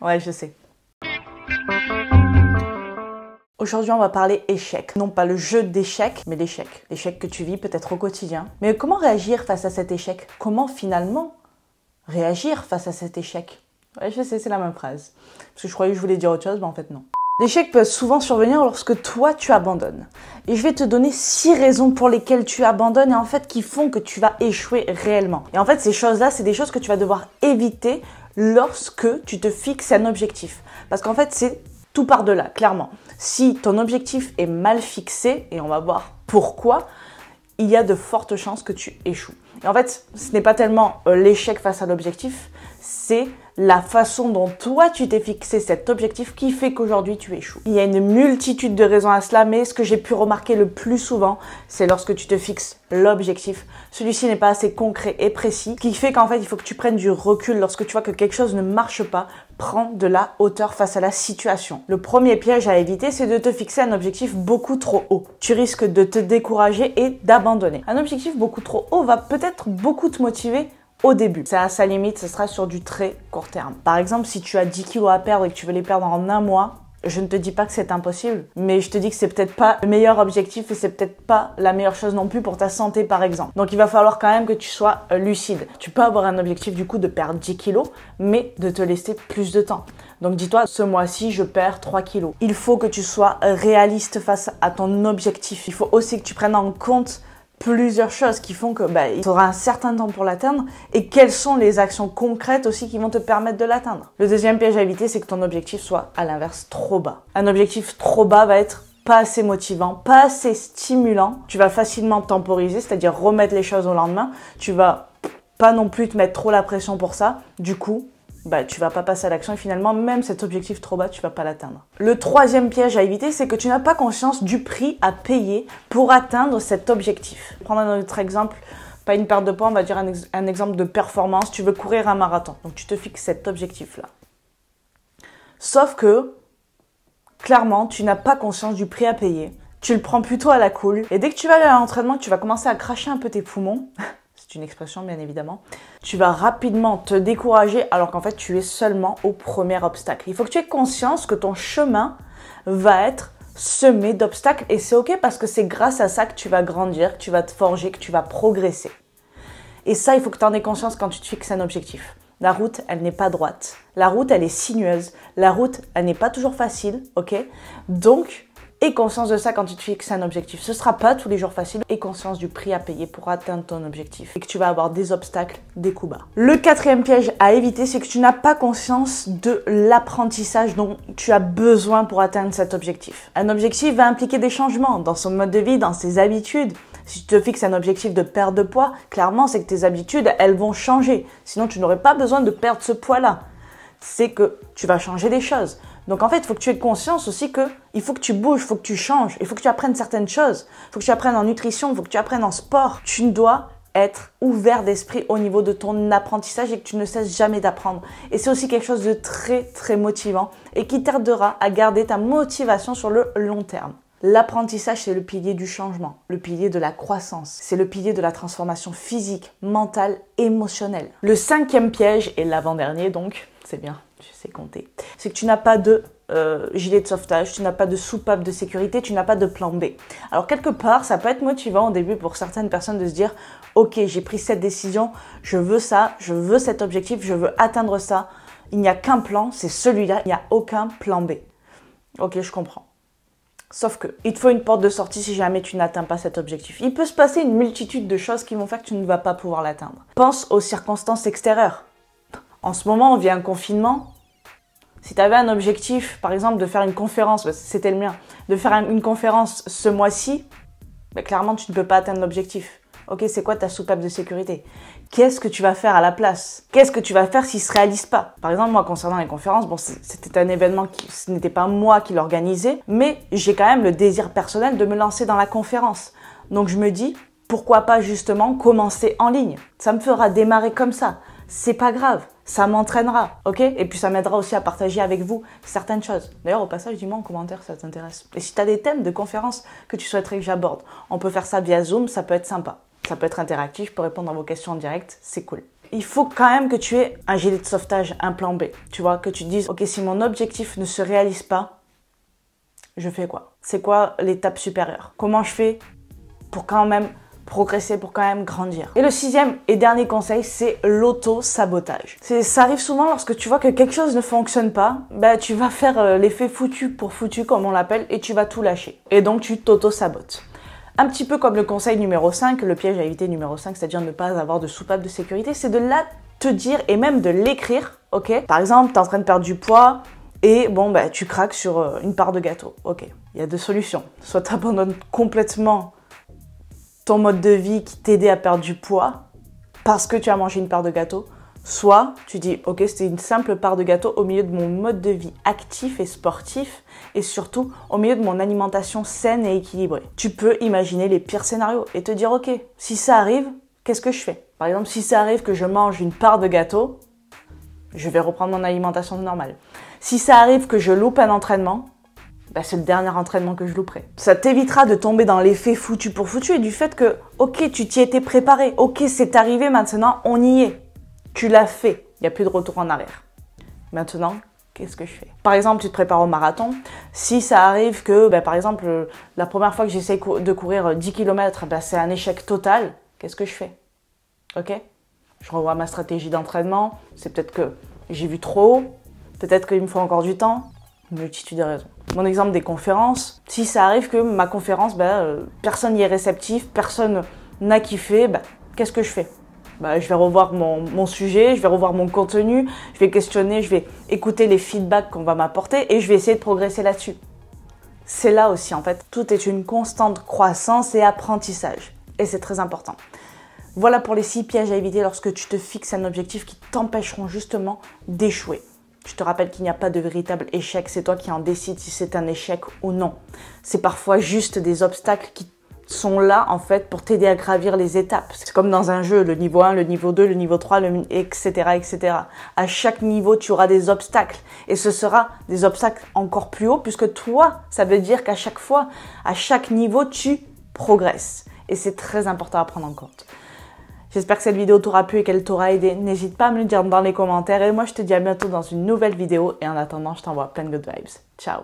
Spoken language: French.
Ouais, je sais. Aujourd'hui, on va parler échec. Non pas le jeu d'échecs, mais l'échec. L'échec que tu vis peut-être au quotidien. Mais comment réagir face à cet échec? Comment finalement réagir face à cet échec? Ouais, je sais, c'est la même phrase. Parce que je croyais que je voulais dire autre chose, mais en fait non. L'échec peut souvent survenir lorsque toi, tu abandonnes. Et je vais te donner 6 raisons pour lesquelles tu abandonnes et en fait qui font que tu vas échouer réellement. Et en fait, ces choses-là, c'est des choses que tu vas devoir éviter lorsque tu te fixes un objectif. Parce qu'en fait, c'est tout par delà, clairement. Si ton objectif est mal fixé, et on va voir pourquoi, il y a de fortes chances que tu échoues. Et en fait, ce n'est pas tellement l'échec face à l'objectif, c'est la façon dont toi tu t'es fixé cet objectif qui fait qu'aujourd'hui tu échoues. Il y a une multitude de raisons à cela, mais ce que j'ai pu remarquer le plus souvent, c'est lorsque tu te fixes l'objectif. Celui-ci n'est pas assez concret et précis, ce qui fait qu'en fait il faut que tu prennes du recul lorsque tu vois que quelque chose ne marche pas. Prends de la hauteur face à la situation. Le premier piège à éviter, c'est de te fixer un objectif beaucoup trop haut. Tu risques de te décourager et d'abandonner. Un objectif beaucoup trop haut va peut-être beaucoup te motiver au début. C'est à sa limite, ce sera sur du très court terme. Par exemple, si tu as 10 kilos à perdre et que tu veux les perdre en un mois, je ne te dis pas que c'est impossible, mais je te dis que c'est peut-être pas le meilleur objectif et c'est peut-être pas la meilleure chose non plus pour ta santé par exemple. Donc il va falloir quand même que tu sois lucide. Tu peux avoir un objectif du coup de perdre 10 kilos, mais de te laisser plus de temps. Donc dis-toi, ce mois-ci, je perds 3 kilos. Il faut que tu sois réaliste face à ton objectif. Il faut aussi que tu prennes en compte plusieurs choses qui font que il faudra un certain temps pour l'atteindre et quelles sont les actions concrètes aussi qui vont te permettre de l'atteindre. Le deuxième piège à éviter, c'est que ton objectif soit à l'inverse trop bas. Un objectif trop bas va être pas assez motivant, pas assez stimulant. Tu vas facilement temporiser, c'est-à-dire remettre les choses au lendemain. Tu vas pas non plus te mettre trop la pression pour ça. Du coup, tu vas pas passer à l'action et finalement, même cet objectif trop bas, tu vas pas l'atteindre. Le troisième piège à éviter, c'est que tu n'as pas conscience du prix à payer pour atteindre cet objectif. Prendre un autre exemple, pas une perte de poids, on va dire un exemple de performance. Tu veux courir un marathon, donc tu te fixes cet objectif-là. Sauf que, clairement, tu n'as pas conscience du prix à payer. Tu le prends plutôt à la cool. Et dès que tu vas aller à l'entraînement, tu vas commencer à cracher un peu tes poumons. C'est une expression bien évidemment, tu vas rapidement te décourager alors qu'en fait tu es seulement au premier obstacle. Il faut que tu aies conscience que ton chemin va être semé d'obstacles et c'est ok parce que c'est grâce à ça que tu vas grandir, que tu vas te forger, que tu vas progresser. Et ça, il faut que tu en aies conscience quand tu te fixes un objectif. La route, elle n'est pas droite. La route, elle est sinueuse. La route, elle n'est pas toujours facile, ok? Donc, aie conscience de ça quand tu te fixes un objectif. Ce ne sera pas tous les jours facile. Aie conscience du prix à payer pour atteindre ton objectif et que tu vas avoir des obstacles, des coups bas. Le quatrième piège à éviter, c'est que tu n'as pas conscience de l'apprentissage dont tu as besoin pour atteindre cet objectif. Un objectif va impliquer des changements dans son mode de vie, dans ses habitudes. Si tu te fixes un objectif de perte de poids, clairement, c'est que tes habitudes, elles vont changer. Sinon, tu n'aurais pas besoin de perdre ce poids-là. C'est que tu vas changer des choses. Donc en fait, il faut que tu aies conscience aussi qu'il faut que tu bouges, il faut que tu changes, il faut que tu apprennes certaines choses. Il faut que tu apprennes en nutrition, il faut que tu apprennes en sport. Tu dois être ouvert d'esprit au niveau de ton apprentissage et que tu ne cesses jamais d'apprendre. Et c'est aussi quelque chose de très très motivant et qui t'aidera à garder ta motivation sur le long terme. L'apprentissage, c'est le pilier du changement, le pilier de la croissance. C'est le pilier de la transformation physique, mentale, émotionnelle. Le cinquième piège, et l'avant-dernier donc, c'est bien, je sais compter, c'est que tu n'as pas de gilet de sauvetage, tu n'as pas de soupape de sécurité, tu n'as pas de plan B. Alors quelque part, ça peut être motivant au début pour certaines personnes de se dire « Ok, j'ai pris cette décision, je veux ça, je veux cet objectif, je veux atteindre ça. Il n'y a qu'un plan, c'est celui-là, il n'y a aucun plan B. » Ok, je comprends. Sauf que, il te faut une porte de sortie si jamais tu n'atteins pas cet objectif. Il peut se passer une multitude de choses qui vont faire que tu ne vas pas pouvoir l'atteindre. Pense aux circonstances extérieures. En ce moment, on vit un confinement. Si tu avais un objectif, par exemple, de faire une conférence, c'était le mien, de faire une conférence ce mois-ci, clairement, tu ne peux pas atteindre l'objectif. Ok, c'est quoi ta soupape de sécurité? Qu'est-ce que tu vas faire à la place? Qu'est-ce que tu vas faire s'il ne se réalise pas? Par exemple, moi, concernant les conférences, c'était un événement ce n'était pas moi qui l'organisais, mais j'ai quand même le désir personnel de me lancer dans la conférence. Donc, je me dis, pourquoi pas justement commencer en ligne? Ça me fera démarrer comme ça. C'est pas grave, ça m'entraînera, ok? Et puis ça m'aidera aussi à partager avec vous certaines choses. D'ailleurs, au passage, dis-moi en commentaire si ça t'intéresse. Et si tu as des thèmes de conférences que tu souhaiterais que j'aborde, on peut faire ça via Zoom, ça peut être sympa. Ça peut être interactif, je peux répondre à vos questions en direct, c'est cool. il faut quand même que tu aies un gilet de sauvetage, un plan B. Tu vois, que tu te dises, ok, si mon objectif ne se réalise pas, je fais quoi? C'est quoi l'étape supérieure? Comment je fais pour quand même progresser, pour quand même grandir? Et le 6e et dernier conseil, c'est l'auto-sabotage. Ça arrive souvent lorsque tu vois que quelque chose ne fonctionne pas, bah, tu vas faire l'effet foutu pour foutu, comme on l'appelle, et tu vas tout lâcher. Et donc, tu t'auto-sabotes. Un petit peu comme le conseil numéro 5, le piège à éviter numéro 5, c'est-à-dire ne pas avoir de soupape de sécurité, c'est de là te dire et même de l'écrire, ok? Par exemple, tu es en train de perdre du poids et bon, bah, tu craques sur une part de gâteau. Ok, il y a deux solutions. Soit tu abandonnes complètement ton mode de vie qui t'aidait à perdre du poids parce que tu as mangé une part de gâteau, soit tu dis, ok, c'était une simple part de gâteau au milieu de mon mode de vie actif et sportif et surtout au milieu de mon alimentation saine et équilibrée. Tu peux imaginer les pires scénarios et te dire, ok, si ça arrive, qu'est-ce que je fais? Par exemple, si ça arrive que je mange une part de gâteau, je vais reprendre mon alimentation normale. Si ça arrive que je loupe un entraînement, bah, c'est le dernier entraînement que je louperai. Ça t'évitera de tomber dans l'effet foutu pour foutu et du fait que, ok, tu t'y étais préparé, ok, c'est arrivé, maintenant on y est. Tu l'as fait, il n'y a plus de retour en arrière. Maintenant, qu'est-ce que je fais? Par exemple, tu te prépares au marathon. Si ça arrive que, bah, par exemple, la première fois que j'essaie de courir 10 km, bah, c'est un échec total, qu'est-ce que je fais? Ok? Je revois ma stratégie d'entraînement. C'est peut-être que j'ai vu trop haut, peut-être qu'il me faut encore du temps. Une multitude de raisons. Mon exemple des conférences, si ça arrive que ma conférence, personne n'y est réceptif, personne n'a kiffé, qu'est-ce que je fais? Je vais revoir mon sujet, je vais revoir mon contenu, je vais questionner, je vais écouter les feedbacks qu'on va m'apporter et je vais essayer de progresser là-dessus. C'est là aussi, en fait, tout est une constante croissance et apprentissage. Et c'est très important. Voilà pour les 6 pièges à éviter lorsque tu te fixes un objectif qui t'empêcheront justement d'échouer. Je te rappelle qu'il n'y a pas de véritable échec, c'est toi qui en décides si c'est un échec ou non. C'est parfois juste des obstacles qui sont là en fait pour t'aider à gravir les étapes. C'est comme dans un jeu, le niveau 1, le niveau 2, le niveau 3, etc., etc. À chaque niveau, tu auras des obstacles et ce sera des obstacles encore plus hauts puisque toi, ça veut dire qu'à chaque fois, à chaque niveau, tu progresses. Et c'est très important à prendre en compte. J'espère que cette vidéo t'aura plu et qu'elle t'aura aidé. N'hésite pas à me le dire dans les commentaires. Et moi, je te dis à bientôt dans une nouvelle vidéo. Et en attendant, je t'envoie plein de good vibes. Ciao!